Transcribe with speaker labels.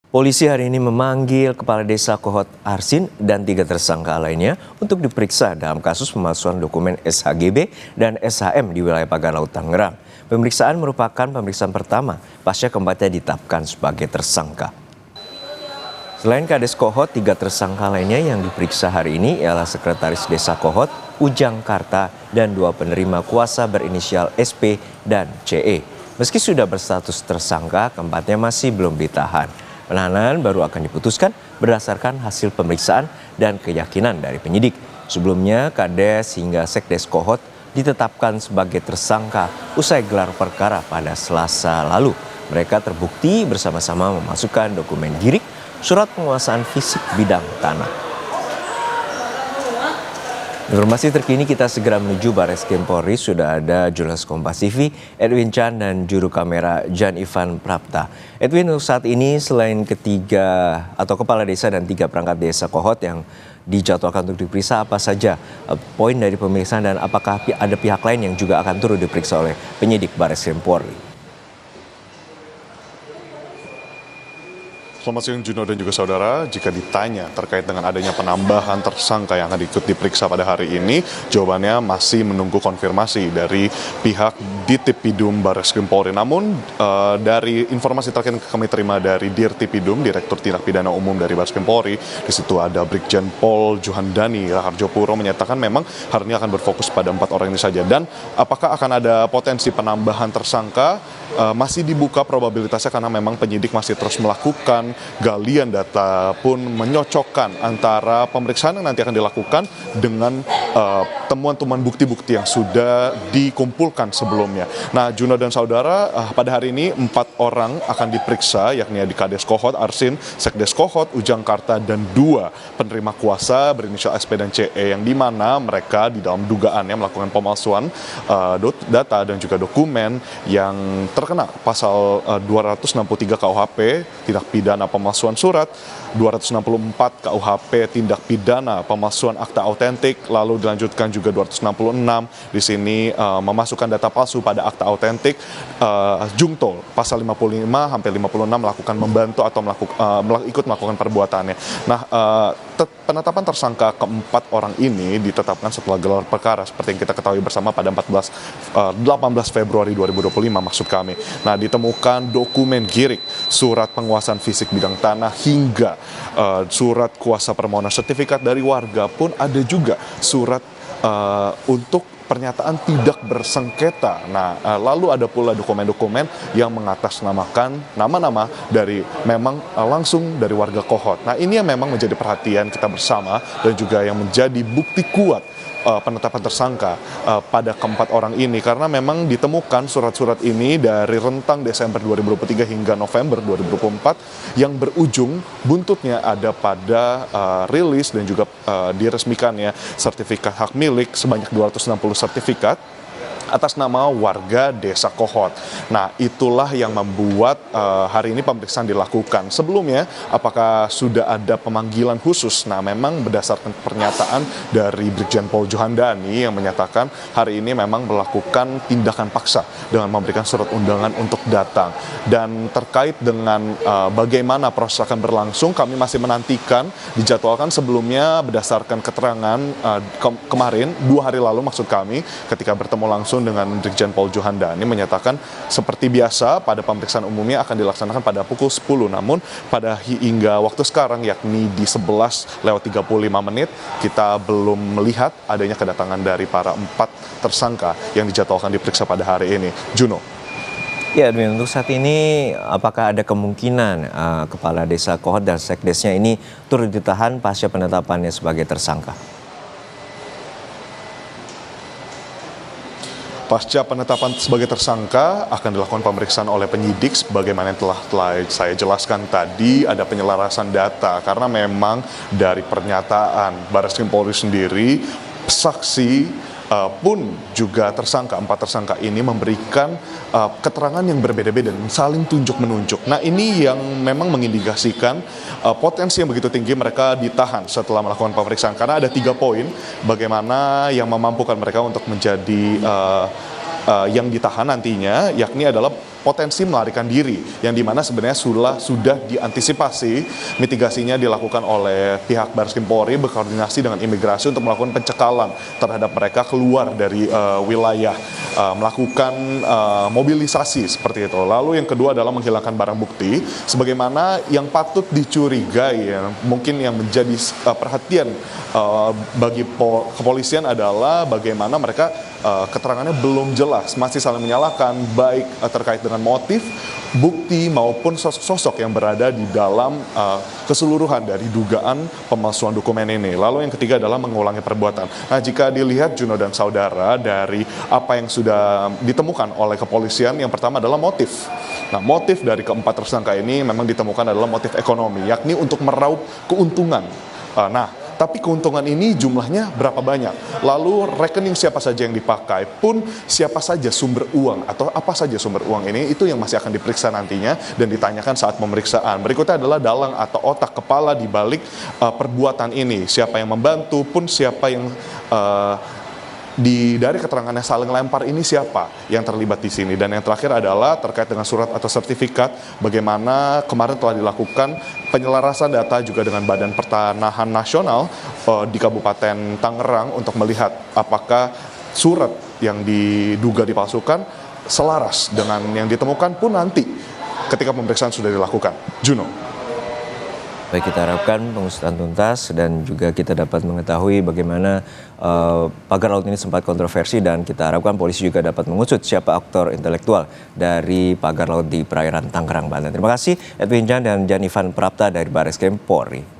Speaker 1: Polisi hari ini memanggil Kepala Desa Kohot Arsin dan 3 tersangka lainnya untuk diperiksa dalam kasus pemalsuan dokumen SHGB dan SHM di wilayah Pagar Laut Tangerang. Pemeriksaan merupakan pemeriksaan pertama pasca keempatnya ditetapkan sebagai tersangka. Selain Kades Kohot, 3 tersangka lainnya yang diperiksa hari ini ialah Sekretaris Desa Kohot, Ujang Karta, dan 2 penerima kuasa berinisial SP dan CE. Meski sudah berstatus tersangka, keempatnya masih belum ditahan. Penahanan baru akan diputuskan berdasarkan hasil pemeriksaan dan keyakinan dari penyidik. Sebelumnya, Kades hingga Sekdes Kohot ditetapkan sebagai tersangka usai gelar perkara pada Selasa lalu. Mereka terbukti bersama-sama memasukkan dokumen girik surat penguasaan fisik bidang tanah. Informasi terkini kita segera menuju Barreskrim Polri. Sudah ada jurnalis Kompas TV Edwin Chan dan juru kamera Jan Ivan Prapta. Edwin, untuk saat ini selain kepala desa dan 3 perangkat desa Kohot yang dijadwalkan untuk diperiksa, apa saja poin dari pemeriksaan dan apakah ada pihak lain yang juga akan turut diperiksa oleh penyidik Barreskrim Polri?
Speaker 2: Selamat siang Juno dan juga saudara. Jika ditanya terkait dengan adanya penambahan tersangka yang akan ikut diperiksa pada hari ini, jawabannya masih menunggu konfirmasi dari pihak Ditipidum Barreskrim Polri. Namun dari informasi terakhir yang kami terima dari Dirtipidum, Direktur Tindak Pidana Umum dari Barreskrim Polri, di situ ada Brigjen Pol Juhandani Raharjopuro menyatakan memang hari ini akan berfokus pada 4 orang ini saja. Dan apakah akan ada potensi penambahan tersangka? Masih dibuka probabilitasnya karena memang penyidik masih terus melakukan galian data pun menyocokkan antara pemeriksaan yang nanti akan dilakukan dengan temuan-temuan bukti-bukti yang sudah dikumpulkan sebelumnya. Nah, Juno dan saudara, pada hari ini 4 orang akan diperiksa, yakni di Kades Kohot Arsin, Sekdes Kohot, Ujang Karta, dan 2 penerima kuasa berinisial SP dan CE, yang dimana mereka di dalam dugaannya melakukan pemalsuan data dan juga dokumen yang terkena pasal 263 KUHP tindak pidana pemalsuan surat, 264 KUHP tindak pidana pemalsuan akta autentik, lalu dilanjutkan juga 266 di sini memasukkan data palsu pada akta autentik, jungto pasal 55 sampai 56 melakukan membantu atau ikut melakukan perbuatannya. Nah, penetapan tersangka keempat orang ini ditetapkan setelah gelar perkara seperti yang kita ketahui bersama pada 18 Februari 2025 maksud kami. Nah, ditemukan dokumen girik, surat penguasaan fisik bidang tanah, hingga surat kuasa permohonan sertifikat dari warga, pun ada juga surat untuk pernyataan tidak bersengketa. Nah, lalu ada pula dokumen-dokumen yang mengatasnamakan nama-nama dari memang langsung dari warga Kohot. Nah, ini yang memang menjadi perhatian kita bersama dan juga yang menjadi bukti kuat penetapan tersangka pada keempat orang ini, karena memang ditemukan surat-surat ini dari rentang Desember 2023 hingga November 2024 yang berujung buntutnya ada pada rilis dan juga diresmikannya sertifikat hak milik sebanyak 260 sertifikat atas nama warga Desa Kohot. Nah, itulah yang membuat hari ini pemeriksaan dilakukan. Sebelumnya, apakah sudah ada pemanggilan khusus? Nah, memang berdasarkan pernyataan dari Brigjen Pol Juhandani yang menyatakan hari ini memang melakukan tindakan paksa dengan memberikan surat undangan untuk datang. Dan terkait dengan bagaimana proses akan berlangsung, kami masih menantikan, dijadwalkan sebelumnya berdasarkan keterangan kemarin, 2 hari lalu maksud kami, ketika bertemu langsung dengan Brigjen Pol Juhandani menyatakan seperti biasa pada pemeriksaan umumnya akan dilaksanakan pada pukul 10. Namun pada hingga waktu sekarang, yakni di 11:35 kita belum melihat adanya kedatangan dari para 4 tersangka yang dijadwalkan diperiksa pada hari ini. Juno.
Speaker 1: Ya, untuk saat ini apakah ada kemungkinan Kepala Desa Kohot dan Sekdesnya ini turut ditahan pasca penetapannya sebagai tersangka?
Speaker 2: Pasca penetapan sebagai tersangka akan dilakukan pemeriksaan oleh penyidik sebagaimana yang telah saya jelaskan tadi, ada penyelarasan data karena memang dari pernyataan Barreskrim Polri sendiri, saksi pun juga 4 tersangka ini memberikan keterangan yang berbeda-beda dan saling tunjuk-menunjuk. Nah, ini yang memang mengindikasikan potensi yang begitu tinggi mereka ditahan setelah melakukan pemeriksaan, karena ada 3 poin bagaimana yang memampukan mereka untuk menjadi yang ditahan nantinya, yakni adalah potensi melarikan diri, yang dimana sebenarnya sudah diantisipasi. Mitigasinya dilakukan oleh pihak Baris Krim Polri berkoordinasi dengan imigrasi untuk melakukan pencekalan terhadap mereka keluar dari wilayah, melakukan mobilisasi seperti itu. Lalu yang kedua adalah menghilangkan barang bukti, sebagaimana yang patut dicurigai, ya, mungkin yang menjadi perhatian bagi kepolisian adalah bagaimana mereka keterangannya belum jelas, masih saling menyalahkan, baik terkait dengan motif, bukti maupun sosok-sosok yang berada di dalam keseluruhan dari dugaan pemalsuan dokumen ini. Lalu yang ketiga adalah mengulangi perbuatan. Nah, jika dilihat Juno dan saudara dari apa yang sudah ditemukan oleh kepolisian, yang pertama adalah motif. Nah, motif dari keempat tersangka ini memang ditemukan adalah motif ekonomi, yakni untuk meraup keuntungan. Tapi keuntungan ini jumlahnya berapa banyak? Lalu rekening siapa saja yang dipakai, pun siapa saja sumber uang atau apa saja sumber uang ini, itu yang masih akan diperiksa nantinya dan ditanyakan saat pemeriksaan. Berikutnya adalah dalang atau otak kepala di balik perbuatan ini. Siapa yang membantu, pun siapa yang dari keterangannya saling lempar ini siapa yang terlibat di sini. Dan yang terakhir adalah terkait dengan surat atau sertifikat, bagaimana kemarin telah dilakukan penyelarasan data juga dengan Badan Pertanahan Nasional di Kabupaten Tangerang untuk melihat apakah surat yang diduga dipalsukan selaras dengan yang ditemukan pun nanti ketika pemeriksaan sudah dilakukan. Juno.
Speaker 1: Baik, kita harapkan pengusutan tuntas dan juga kita dapat mengetahui bagaimana pagar laut ini sempat kontroversi, dan kita harapkan polisi juga dapat mengusut siapa aktor intelektual dari pagar laut di perairan Tangerang, Banten. Terima kasih Edwin Jan dan Jan Ivan Prapta dari Baris Krim Polri.